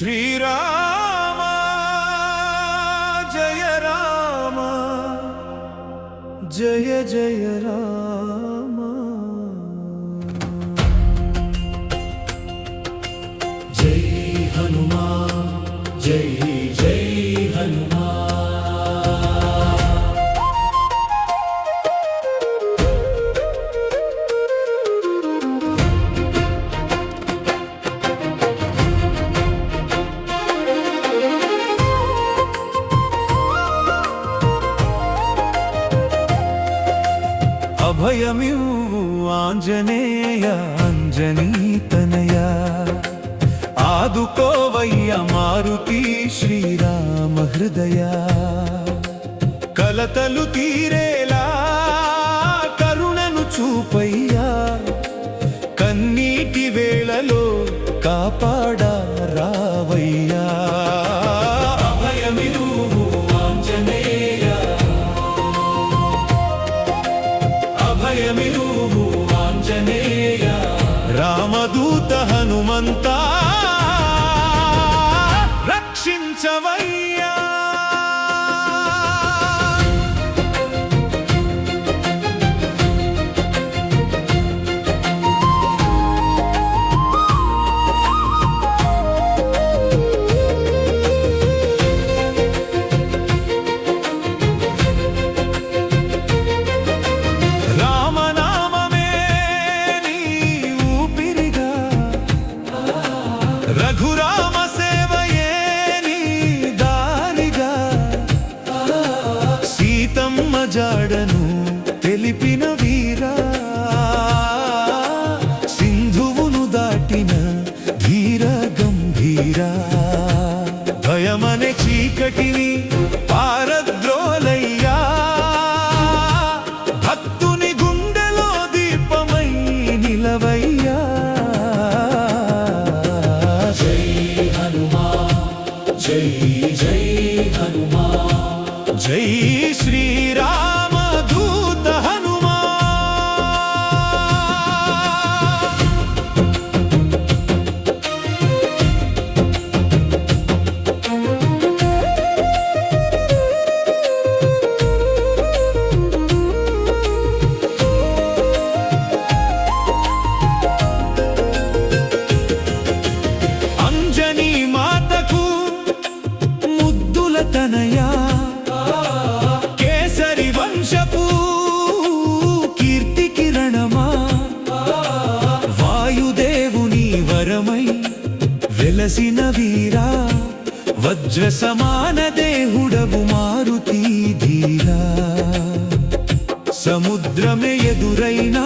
శ్రీరామ జయ రామ జయ జయ రామ జై హనుమాన్ జై జై హనుమాన్ అభయమివ్వు ఆంజనేయ అంజనీతనయ ఆదుకోవయ్య మారుతి శ్రీరామ హృదయ కలతలు తీరేలా కరుణను చూపయ్యా కన్నీటి వేళలో కాపాడా రావయ్యా రామదూత హనుమంతా రక్షించవయ్యా రఘురామ సేవయే నీ దారిగా సీతమ్మ జాడను తెలిపిన వీరా సింధువును దాటిన ధీర గంభీరా భయమనే చీకటిని పారద్రోలయ్యా భక్తుని గుండెలో దీపమై నిలవయ్యా జై జై హనుమాన్ జై శ్రీరామ దూత హనుమాన్ అంజనీ మాతకు తనయా కేసరి వంశపు కీర్తి కిరణమా వాయుదేవుని వరమై వెలసిన వీరా వజ్ర సమాన దేహుడవు మారుతి ధీరా సముద్రమే ఎదురైనా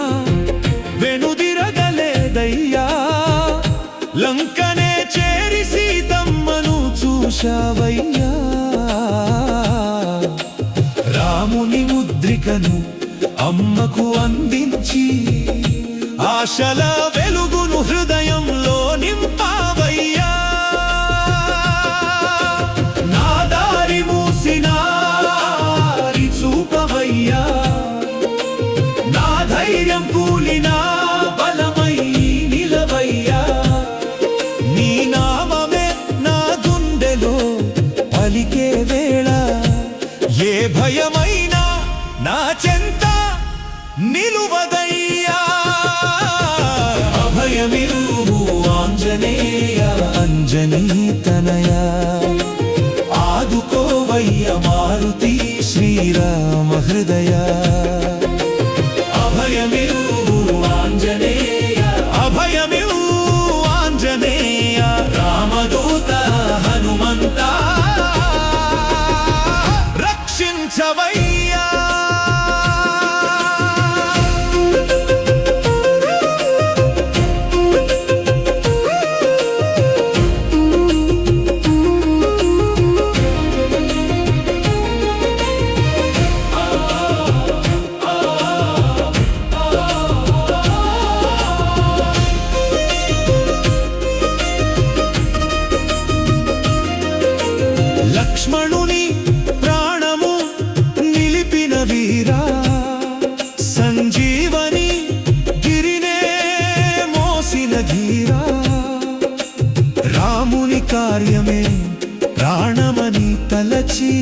వెనుదిరగలేదయ్యా లంకనే చేరి సీతమ్మను చూశావయ్యా రాముని ముద్రికను అమ్మకు అందించి ఆశల వెలుగును హృదయంలో నింపావయ్యా నా దారి మూసినా చూపవయ్యా నా ధైర్యం కూలినా బలమై నిలవయ్యా నీ నామమే నా గుండెలో పలికే వేళ ఏ భయమైనా నా చెంత నిలువదయ్యా అభయమివ్వు ఆంజనేయ అంజనీతనయ ఆదుకోవయ్య మారుతి శ్రీరామ హృదయ అభయమివ్వు ఆంజనేయ అభయమివ్వు ఆంజనేయ రామదూత హనుమంతా రక్షించవయ్యా లక్ష్మణుని శరణమని తలచి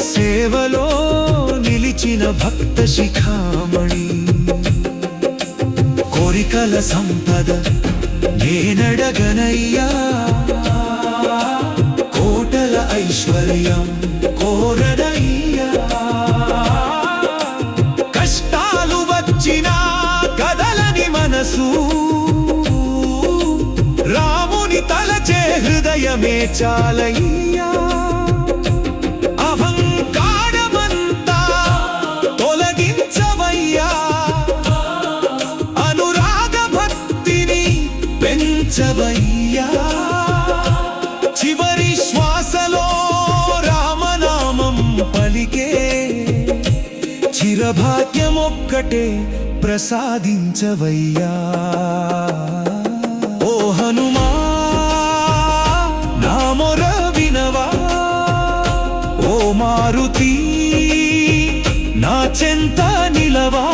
సేవలో నిలిచిన భక్త శిఖామణి కోరికల సంపద నేనడగనయ్యా కోటల ఐశ్వర్యం కోరనయ్యా కష్టాలు వచ్చినా కదలని మనసు రాముని తలచే హృదయమే చాలయ్యా అహంకారమంతా తొలగించవయ్యా అనురాగ భక్తిని పెంచవయ్యా చివరి శ్వాసలో రామనామం పలికే చిరభాగ్యమొక్కటే ప్రసాదించవయ్యా ఓ హనుమా నా మొర వినవా ఓ మారుతి నా చెంత నిలవా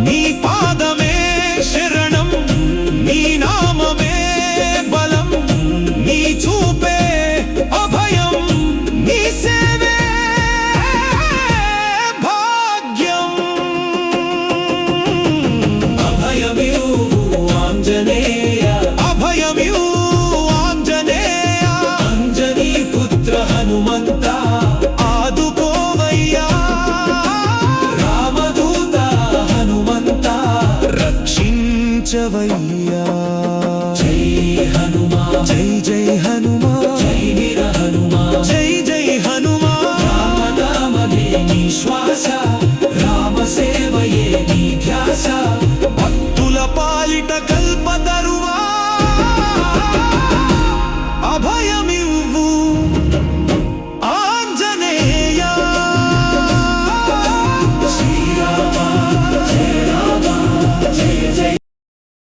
నీ పాదమే శరణం నీ నామమే బలం నీ చూపే అభయం నీ సేవే భాగ్యం అభయమివ్వు ఆంజనేయ అభయమివ్వు ఆంజనేయ అంజనీ పుత్ర హనుమంత ఆదుకోవయ్యా రామదూత హనుమంత రక్షించవయ్యా